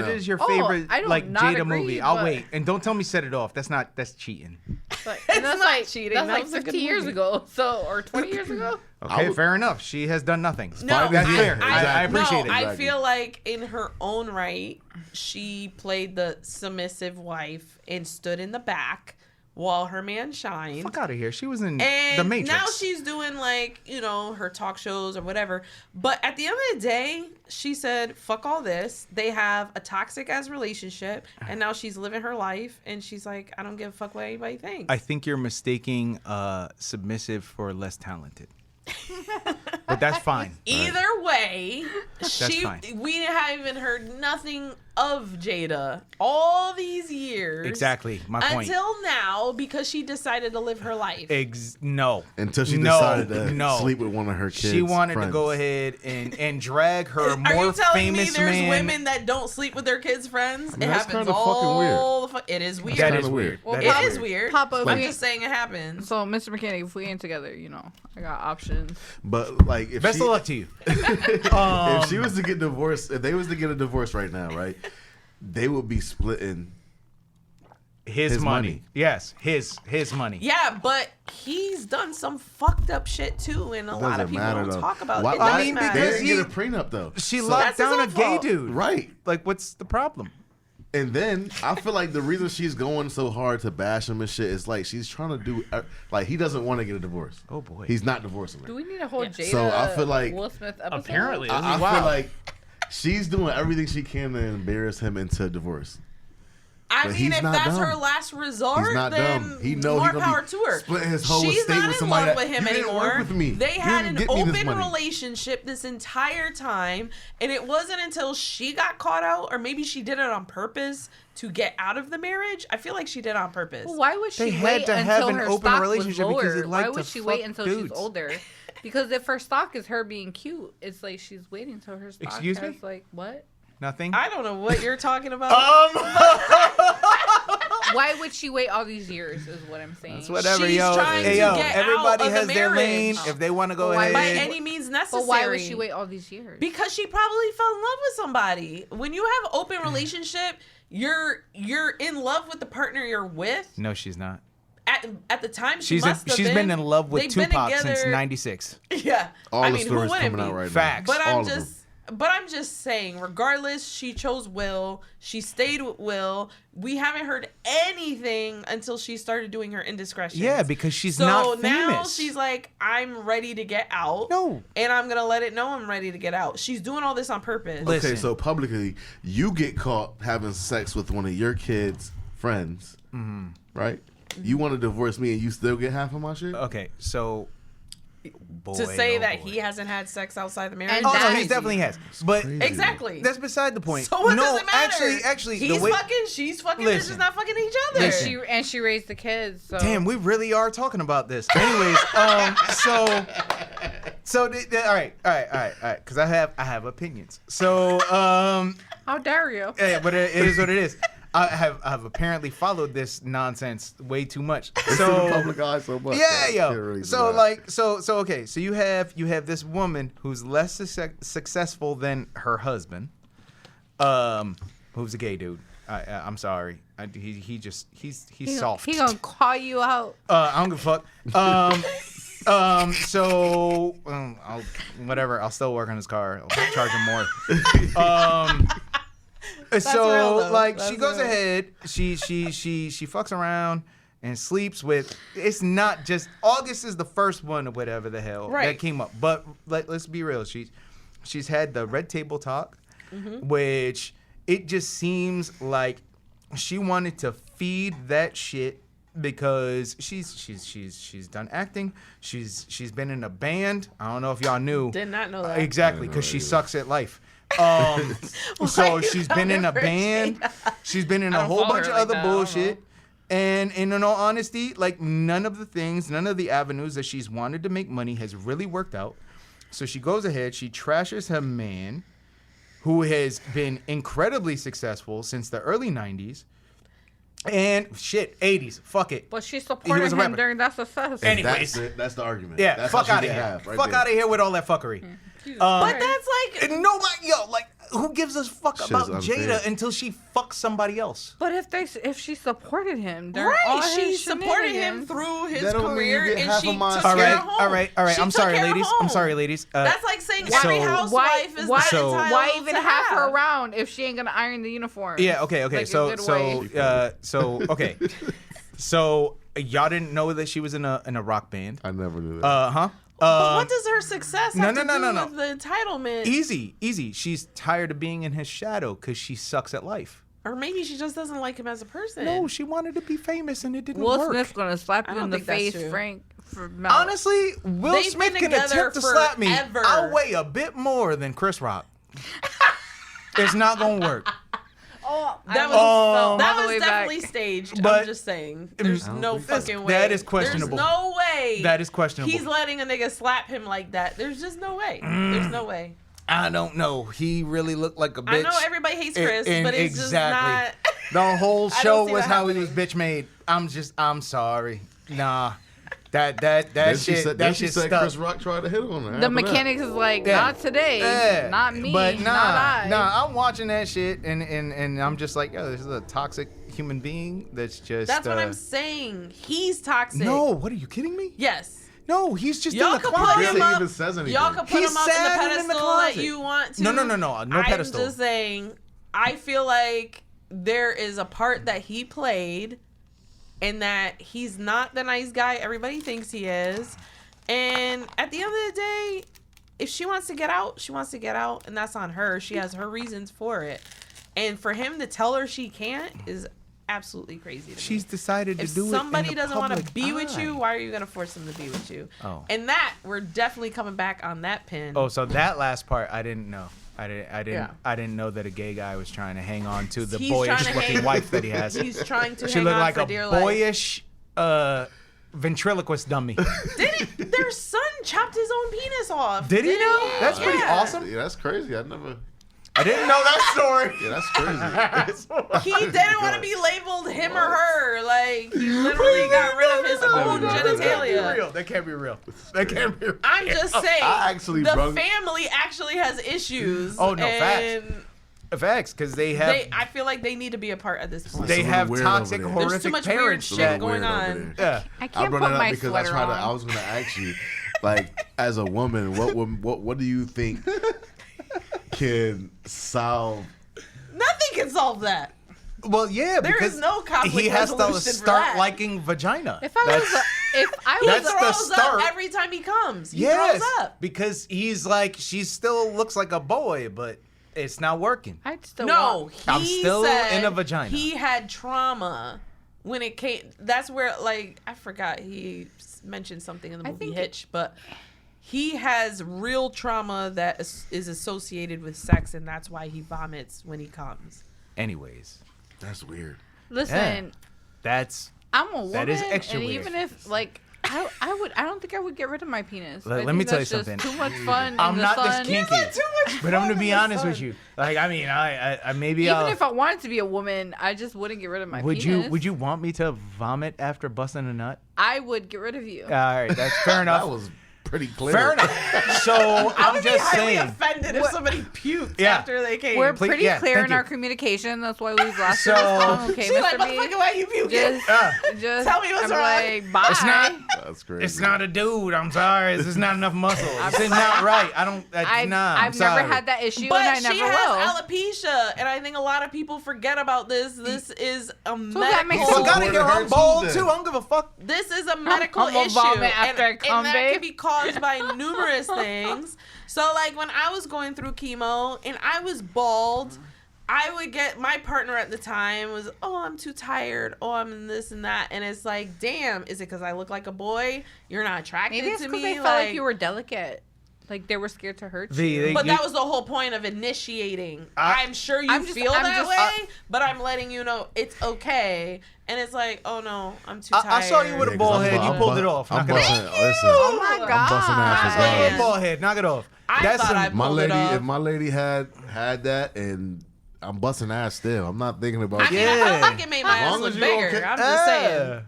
is your No. favorite I do like not Jada agree, movie? I'll but- wait, and don't tell me set it off. That's cheating. But, It's and that's not like cheating. That's That like was a good 15 years movie. ago, or 20 years ago. Okay, would- fair enough. She has done nothing. No, That's Yeah, fair. exactly. I appreciate no, it. I Exactly. feel like in her own right, she played the submissive wife and stood in the back while her man shined. Fuck out of here. She was in And The Matrix. now she's doing like, her talk shows or whatever. But at the end of the day, she said, fuck all this. They have a toxic ass relationship. And now she's living her life. And she's like, I don't give a fuck what anybody thinks. I think you're mistaking submissive for less talented. But that's fine. Either way, fine. we haven't heard nothing of Jada all these years. Exactly, my point. Until now, because she decided to live her life. No. Until she No, decided to no. sleep with one of her kids. She wanted friends. to go ahead and drag her Are more you telling me famous there's man. women that don't sleep with their kids' friends? mean, it that's happens kinda fucking weird. all the It is weird. That kinda is weird. weird. Well, That It is is weird. weird. Papa, if I'm we- just saying it happens. So, Mr. Mechanic, if we ain't together, I got options. But like, if Best she, of luck to you. if she was to get divorced, if they was to get a divorce right now, right, they would be splitting His money. Yes, his money. Yeah, but he's done some fucked up shit too, and a lot of people don't talk about it. It Why, does matter. they didn't get a prenup though. She So- locked That's his down a own gay fault. dude. Right. Like, what's the problem? And then I feel like the reason she's going so hard to bash him and shit is like she's trying to do like he doesn't want to get a divorce. Oh boy. He's not divorcing her. Do we need a whole Jada So I feel like- Will Smith episode? Apparently, I wow. feel like she's doing everything she can to embarrass him into divorce. I But mean, he's if not that's dumb. her last resort, He's not then dumb. He know more he gonna power be to her. splitting his whole She's estate not with in somebody love that- with him you didn't anymore. work with me. They You had didn't an get me this open money. relationship this entire time, and it wasn't until she got caught out, or maybe she did it on purpose to get out of the marriage. I feel like she did it on purpose. Well, why would she They had wait to have until an her open stock relationship was because lower? they like Why to would she wait fuck until dudes. she's older? Because if her stock is her being cute, it's like she's waiting until her stock Excuse me? has like what? Nothing. I don't know what you're talking about. Why would she wait all these years? Is what I'm saying. It's whatever, She's yo. trying Hey, to yo, get everybody out of the has their lane. marriage. If they want to go But why- ahead. By any means necessary. But why would she wait all these years? Because she probably fell in love with somebody. When you have open relationship, you're in love with the partner you're with. No, she's not. At the time, she's She's been in love with They've been Tupac since together- '96. Yeah, All I the mean, stories who wouldn't coming be? out right Facts. now. But All I'm of them. just saying, regardless, she chose Will. She stayed with Will. We haven't heard anything until she started doing her indiscretions. Yeah, because she's so not now famous. she's like, I'm ready to get out. No. And I'm going to let it know I'm ready to get out. She's doing all this on purpose. Listen. Okay, so publicly, you get caught having sex with one of your kids' friends, right? You want to divorce me and you still get half of my shit? Okay, so. Boy, to say oh that boy. he hasn't had sex outside the marriage. And Oh, no, That's he definitely has. But crazy. Exactly. that's beside the point. So what no, does it matter? actually, he's the way. fucking, she's fucking, they're Listen. just not fucking each other. Listen. She raised the kids. So. Damn, we really are talking about this. Anyways, all right, because I have opinions. So, How dare you? yeah, but it is what it is. I have apparently followed this nonsense way too much. It's in the So public eye so much. yeah, that I yo. can't really do So that. like, so okay. So you have this woman who's less successful than her husband, who's a gay dude. I'm sorry. He's soft. He gonna call you out. I don't give a fuck. I'll still work on his car. I'll charge him more. So real, though. like That's she goes real. ahead, she fucks around and sleeps with. It's not just August is the first one or whatever the hell that Right. came up. But let's be real. She's had the red table talk, which it just seems like she wanted to feed that shit because she's done acting. She's been in a band. I don't know if y'all knew. Did not know that. Exactly, because she sucks at life. So she's been in a band. She's been in a don't whole follow bunch her of like other that, I don't bullshit. And in all honesty, like none of the avenues that she's wanted to make money has really worked out. So she goes ahead, she trashes her man, who has been incredibly successful since the early 90s. And shit, 80s. Fuck it. But she He was supported a him rapper. during that success. And anyways. that's the argument. Yeah, that's fuck how out she of get here. half right Fuck there. out of here with all that fuckery. But that's like, And nobody, like, who gives a fuck Shit's about unfair. Jada until she fucks somebody else? But if she supported him, during all right, she his supported him shenanigans- through his That don't mean you career, get and half she of my took share. care All of right, home. all right, all right. She I'm took sorry, care of ladies. home. I'm sorry, ladies. That's like saying so- every Why? housewife is not So- entitled Why even to have her around if she ain't gonna iron the uniform? Yeah, okay. Like a So, good so, wife. okay. So, y'all didn't know that she was in a rock band. I never knew that. Huh? But what does her success have no, to no, do no, no. with the entitlement? Easy. She's tired of being in his shadow because she sucks at life. Or maybe she just doesn't like him as a person. No, she wanted to be famous and it didn't Will work. Smith's gonna slap I you don't in the think that's face, true. Frank. For Honestly, Will They've Smith been can together attempt to slap me. forever. I'll weigh a bit more than Chris Rock. It's not gonna work. That was all that the was way definitely back. staged. But- I'm just saying. There's no That's- fucking way. that is questionable. There's no way. That is questionable. He's letting a nigga slap him like that. There's just no way. There's no way. I don't know. He really looked like a bitch. I know everybody hates Chris, And- but it's exactly. just The whole I show don't see was that how he was happening. bitch made. I'm sorry. Nah. That Then shit. then That she shit said stuck. Chris Rock tried to hit on her. The After that. mechanics is like, Yeah. not today, Yeah. not me, But nah, not I. nah. I'm watching that shit, and I'm just like, yo, this is a toxic human being. That's just. That's what I'm saying. He's toxic. No, what are you kidding me? Yes. No, he's just Y'all in the could put closet. him Barely up. even says anything. Y'all could put He him up in the sat in the pedestal that closet. you want to. No pedestal. I'm just saying. I feel like there is a part that he played, and that he's not the nice guy everybody thinks he is. And at the end of the day, if she wants to get out, she wants to get out, and that's on her. She has her reasons for it. And for him to tell her she can't is absolutely crazy to She's me. decided to If do it. somebody in the doesn't want to public be with eye. you, why are you going to force them to be with you? Oh. And that, we're definitely coming back on that pin. Oh, so that last part I didn't know. I Yeah. didn't know that a gay guy was trying to hang on to the He's trying boyish to looking hang- wife that he has. He's trying to She hang looked on like for a dear life. boyish ventriloquist dummy. Didn't their son chopped his own penis off? Did he Didn't know? That's pretty Yeah. awesome. Yeah, that's crazy. I never. I didn't know that story. Yeah, that's crazy. He didn't want to be labeled him or her. Like, he literally got rid of his own That can't be genitalia. That can't be real. That can't be real. I'm just saying, I actually the brung- family actually has issues. Oh, no, facts. and Facts, because they have I feel like they need to be apart at this point. they It's a have little weird toxic, over there. There's too horrific much weird parents. shit that- going Weird over on. there. Yeah. I I can't brought put it my up because sweater I on. was gonna ask you, like, as a woman, what do you think can solve? Nothing can solve that. Well, yeah, There because is no conflict he has to resolution for start that. liking vagina. If I was, He That's the throws start. up every time he comes. He yes, throws up. because he's like, she still looks like a boy, but it's not working. I'd still No, want. I'm he still said in a vagina. He had trauma when it came. That's where, like, I forgot he mentioned something in the I movie think Hitch, but he has real trauma that is associated with sex, and that's why he vomits when he comes. Anyways, That's weird. Listen, that's I'm a woman, That is extra and weird. even if like I don't think I would get rid of my penis. Let I me think tell you that's just something. Too much fun. I'm in the not this sun. kinky. But I'm gonna be honest with you. Like, I mean, I maybe Even I'll, if I wanted to be a woman, I just wouldn't get rid of my would penis. you want me to vomit after busting a nut? I would get rid of you. All right, that's fair enough. That was pretty clear. Fair enough. So I I'm would be just highly saying. offended if somebody puked Yeah. after they came. We're Please- pretty yeah, clear thank in you. our communication. That's why we've lasted So- this long. Okay, She's like, Mr. B. motherfucker, why you puking? Just Tell me what's I'm wrong. like, bye. It's not. That's crazy. It's not a dude. I'm sorry. This is not enough muscle. This is not right. I don't. I've I'm never sorry. had that issue, But and I she never has will. alopecia, and I think a lot of people forget about this. This is a that makes medical. So gotta Where get the her hurt bald Tuesday. too. I don't give a fuck. This is a medical I'm gonna issue, vomit after I come, and that babe. can be caused by numerous things. So, like when I was going through chemo and I was bald, I would get my partner at the time was, oh, I'm too tired. Oh, I'm this and that, and it's like, damn, is it because I look like a boy? You're not attracted Maybe it's to because me. they felt like you were delicate. Like they were scared to hurt you. But that was the whole point of initiating. I'm sure you I'm just- feel I'm that just- way, but I'm letting you know it's okay. And it's like, oh no, I'm too tired. I saw you with a Yeah, 'cause bald I'm head. bu- You I'm pulled bu- it off. I'm Knock it off. busting. Listen, Oh my I'm god! busting asses Pull down. the bald head. Knock it off. I That's thought I some, My pulled it lady, off. if my lady had that, and I'm busting ass still. I'm not thinking about. I mean, I Yeah. felt like it made my As ass long look as you bigger. okay. I'm just saying.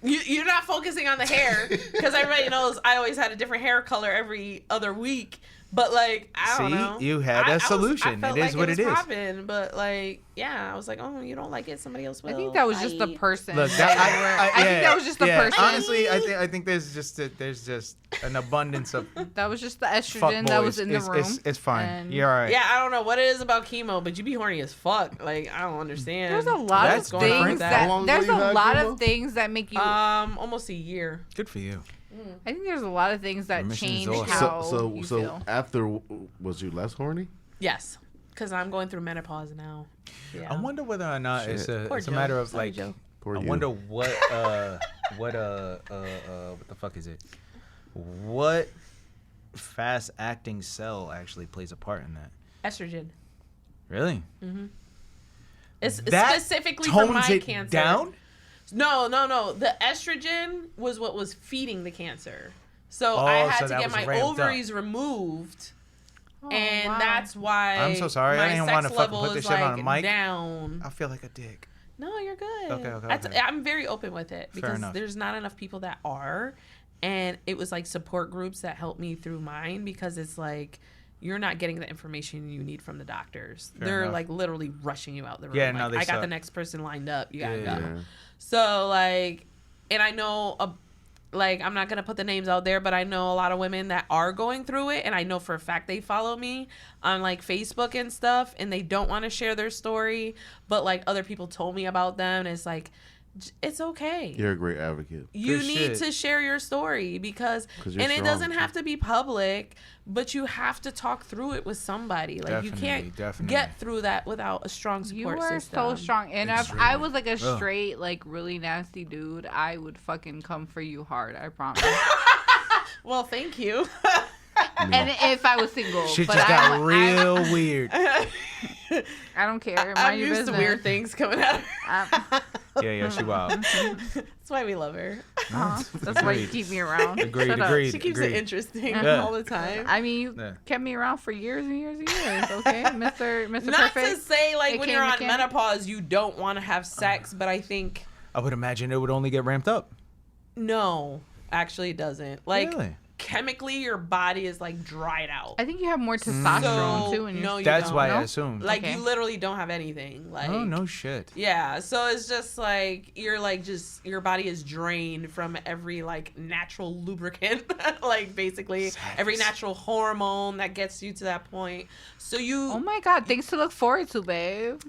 You're not focusing on the hair because everybody knows I always had a different hair color every other week. But like, I don't See? know. You had a solution. I felt It is like what was it is. popping, but like, yeah, I was like, oh, you don't like it, somebody else will. I think that was just the Bye. person. Look, that you were- I think that was just the person. Honestly, I think there's just an abundance of That was just the fuck estrogen boys. that was in the It's- room. It's fine. And You're all right. Yeah, I don't know what it is about chemo, but you be horny as fuck. Like, I don't understand. There's a lot That's of going on things with How that. long there's ago you a had lot chemo? of things that make you. Almost a year. Good for you. I think there's a lot of things that Remission is change awesome. how So you so feel. after, was you less horny? Yes, because I'm going through menopause now. Yeah. I wonder whether or not Shit. it's a Poor it's a Joe. matter of Sorry, like. Joe. Poor I you. wonder what what the fuck is it? What fast acting cell actually plays a part in that? Estrogen. Really? It's That specifically for tones my it cancer. down? No. The estrogen was what was feeding the cancer. So Oh, I had so to that get was my ramped up. ovaries removed. Oh, And wow. that's why I'm so sorry. I my didn't sex wanna fucking level put is this shit on a like mic. down. I feel like a dick. No, you're good. Okay. I'm very open with it because enough. there's not enough people that are. And it was like support groups that helped me through mine because it's like you're not getting the information you need from the doctors. They're enough. like literally rushing you out the room. Yeah, like, no, they I got suck. the next person lined up. You gotta go. Yeah. So like, and I know like I'm not gonna put the names out there, but I know a lot of women that are going through it, and I know for a fact they follow me on like Facebook and stuff, and they don't want to share their story, but like other people told me about them, and it's like it's okay. You're a great advocate. You Good need shit. to share your story because, 'Cause and you're it strong, doesn't too. have to be public, but you have to talk through it with somebody. Like you can't get through that without a strong You support are system. so strong. And if I was like a Ugh. straight, like really nasty dude, I would fucking come for you hard. I promise. Well, thank you. And if I was single, Shit but just got I'm- real weird. I don't care. Mind I'm your used to business. weird things coming out of her. Yeah, she wild. That's why we love her. That's why you keep me around. Agreed, Shut up. agreed. She keeps it interesting Yeah. all the time. I mean, you Yeah. kept me around for years and years and years. Okay, Mr. Not Perfect. to say like when AKA you're on mechanic. menopause you don't want to have sex, but I think I would imagine it would only get ramped up. no, actually it doesn't. Like Really? chemically your body is like dried out. I think you have more testosterone So, too. In your no, you That's don't. why No? I assumed. Like Okay. you literally don't have anything. Like Oh, no shit. Yeah, so it's just like you're like just your body is drained from every like natural lubricant, like basically every natural hormone that gets you to that point. So you Oh my god, things to look forward to, babe.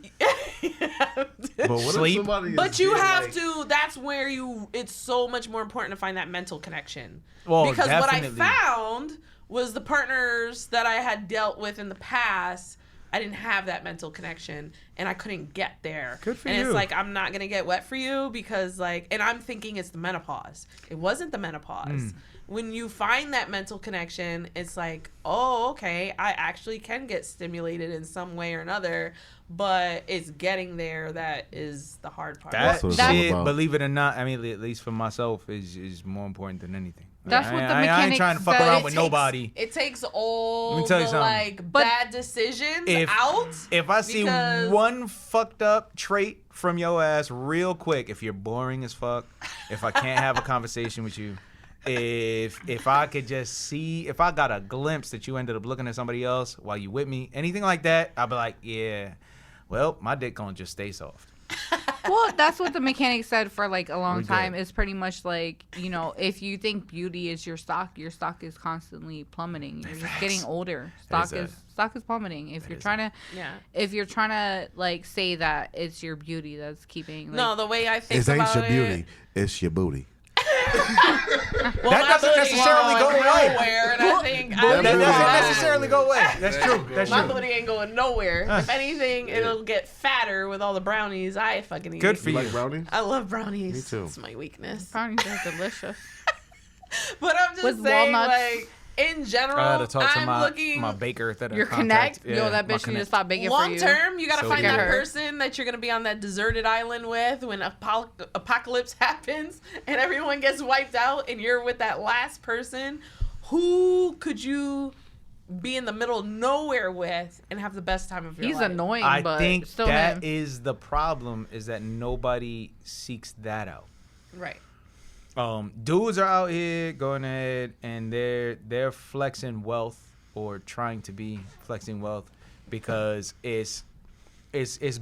But what Sleep. if somebody But is you being, have like, to. That's where it's so much more important to find that mental connection. Well, because definitely. what I found was the partners that I had dealt with in the past, I didn't have that mental connection, and I couldn't get there. Good for and you. it's like I'm not gonna get wet for you because like, and I'm thinking it's the menopause. It wasn't the menopause. When you find that mental connection, it's like, oh, okay, I actually can get stimulated in some way or another, but it's getting there that is the hard part. That That's what it's all shit, about. believe it or not, I mean, at least for myself, is more important than anything. That's what the I ain't mechanic trying to fuck said. around It with takes- nobody. It takes all Let me tell you the something. like But bad decisions If- out. If I see because- one fucked up trait from your ass real quick, if you're boring as fuck, if I can't have a conversation with you, if I could just see, if I got a glimpse that you ended up looking at somebody else while you with me, anything like that, I'd be like, yeah, well, my dick gonna just stay soft. Well, that's what the mechanic said for like a long We time. good. It's pretty much like, you know, if you think beauty is your stock is constantly plummeting. You're just getting older. Stock is plummeting. If you're trying to like say that it's your beauty that's keeping like, No, the way I think It ain't about your it. beauty, it's your booty. Well, That my doesn't booty necessarily ain't go going away. nowhere, and I think That I'm doesn't That's necessarily go away. That's true. That's my true. booty ain't going nowhere. If anything, it'll get fatter with all the brownies I fucking eat. Good for You you. like brownies? I love brownies. Me too. It's my weakness. brownies are delicious. But I'm just With saying, walnuts. like in general, I gotta talk to I'm my looking baker that I Your contact. connect, yo, that my bitch need to connect. stop baking for long you. term. You gotta So find good. that Her. person that you're gonna be on that deserted island with when apocalypse happens and everyone gets wiped out, and you're with that last person. Who could you be in the middle of nowhere with and have the best time of your He's life? annoying, I but think still that him. is the problem, is that nobody seeks that out. Right. Dudes are out here going ahead and they're flexing wealth, or trying to be flexing wealth, because it's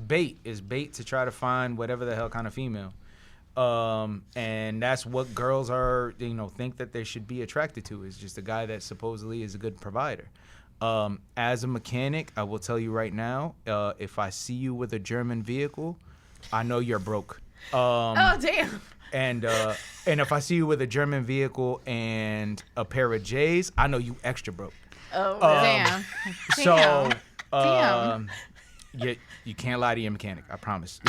bait. It's bait to try to find whatever the hell kind of female. And that's what girls are, think that they should be attracted to, is just a guy that supposedly is a good provider. As a mechanic, I will tell you right now, if I see you with a German vehicle, I know you're broke. Oh damn. And if I see you with a German vehicle and a pair of J's, I know you extra broke. Oh Damn. So, Damn. you can't lie to your mechanic. I promise.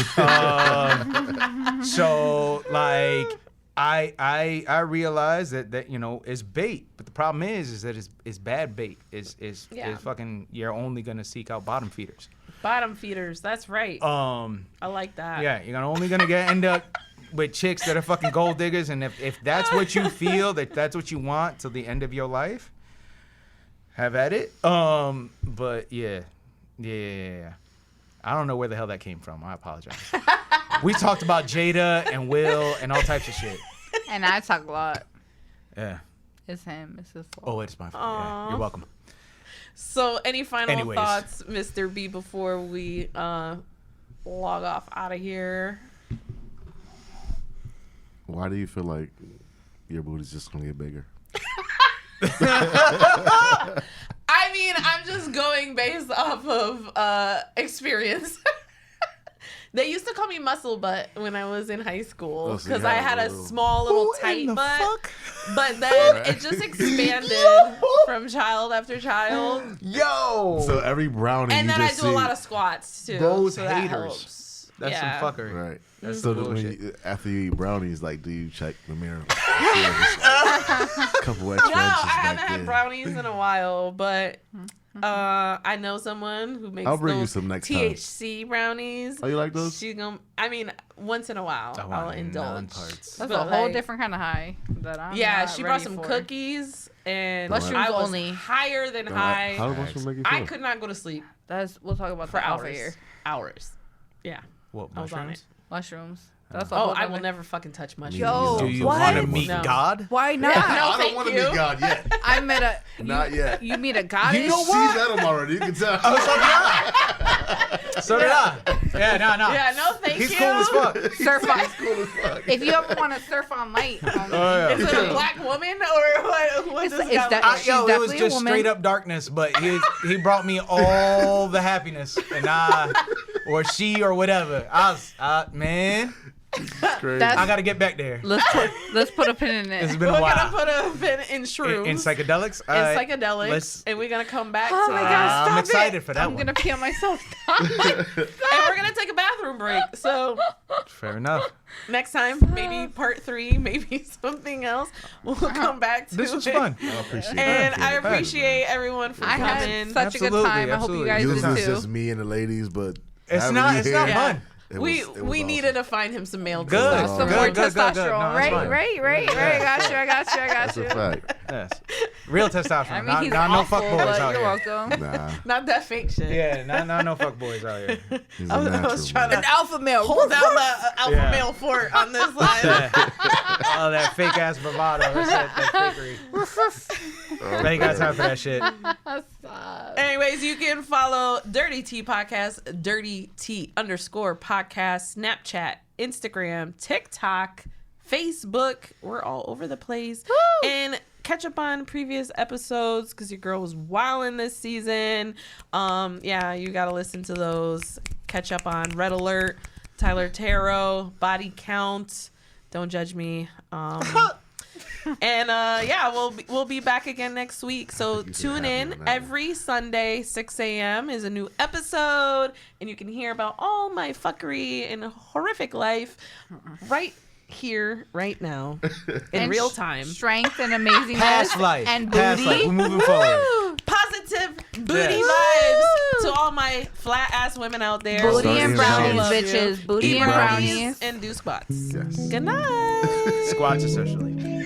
So like, I realize that it's bait, but the problem is that it's bad bait. It's fucking. You're only gonna seek out bottom feeders. bottom feeders. That's right. I like that. Yeah, you're only gonna end up with chicks that are fucking gold diggers, and if that's what you feel, that's what you want till the end of your life, have at it. But yeah. I don't know where the hell that came from. I apologize. We talked about Jada and Will and all types of shit. And I talk a lot. Yeah. It's him. It's his fault. Oh, it's my fault. Yeah, you're welcome. So, any final Anyways. thoughts, Mr. B, before we log off out of here? Why do you feel like your booty's just gonna get bigger? I mean, I'm just going based off of experience. They used to call me muscle butt when I was in high school Oh, so you because I had a had a little- small little Who in tight the butt. fuck? But then it just expanded from child after child. Yo. So every brownie And you then I just do a see, lot of squats too. Those so that haters. helps. That's Yeah. some fuckery. right. That's So some when bullshit. you, after you eat brownies, like, do you check the mirror? Couple extra No, I inches haven't back had there. brownies in a while, but I know someone who makes I'll bring you those some next time. THC brownies. Oh, you like those? She gonna, I mean, once in a while, I I'll want none indulge. parts. That's But, a whole like, different kind of high that I'm Yeah, not she ready brought some for. cookies, and Mushrooms I was only. higher than high. How much will make you I feel? could not go to sleep We'll talk about for that off hours. here. Hours. Yeah. What, I was on mushrooms? Mushrooms. That's a Oh, whole I will nother- never fucking touch mushrooms. Yo, Do you what? want to meet No. God? Why not? No, I don't thank want to you. meet God yet. I met a. Not yet. You meet a goddess. You know She's what? met him already. You can tell. So did I. Yeah, no. Yeah, no, thank He's you. cool as fuck. Surf on. Cool as fuck. If you ever want to surf on light, homie, Oh, Is it a black woman or what? It's- does it's that that- look like? she's Yo, it was definitely a just woman. straight up darkness, but he brought me all the happiness, and or she or whatever. Man, Crazy. That's- I gotta get back there. let's put a pin in It's it. been We're a while. gonna put a pin in shrooms. In psychedelics. In All right. psychedelics, Let's- and we're gonna come back Oh to my that. gosh, stop I'm excited it. for that I'm one. gonna pee on myself. And we're gonna take a bathroom break. So Fair enough. next time, maybe part 3, maybe something else. We'll come back to This was it. fun. I appreciate And that. I appreciate everyone for I coming. had such a good Absolutely, time. I hope you absolutely. guys Usually did it's too. just me and the ladies, but It's having not. you It's here, not Yeah. fun. it was- we it was we awesome. needed to find him some male Good. testosterone. Some Good, more good, good, good. testosterone, No, it's right? fine. Right. I got you. That's a fact. Yes. Real testosterone. I mean, not he's not no awful, fuck boys but out you're here. welcome. Nah, Not that fake shit. Yeah, not no fuck boys out here. he's I a was natural. trying man. to Alpha male. hold down the alpha Yeah. male fort on this line. All that fake ass bravado. That fakery. I ain't got time for that shit. Stop. Anyways, you can follow Dirty Tea Podcast, Dirty Tea _podcast, Snapchat, Instagram, TikTok, Facebook. We're all over the place. Woo! And catch up on previous episodes because your girl was wilding this season. Yeah, you got to listen to those. Catch up on Red Alert, Tyler Tarot, Body Count. Don't judge me. And yeah, we'll be back again next week. So you said tune happy in on that every Sunday, 6 a.m. is a new episode, and you can hear about all my fuckery and horrific life right here, right now, in And real time. Strength and amazingness. Past life. And Past life. booty. We're moving forward. Woo! Positive booty Yes. vibes to all my flat ass women out there. Booty Start and eating brownies, brownies. bitches. Booty Eat and brownies. brownies. and do squats. Yes. Good night. Squats especially.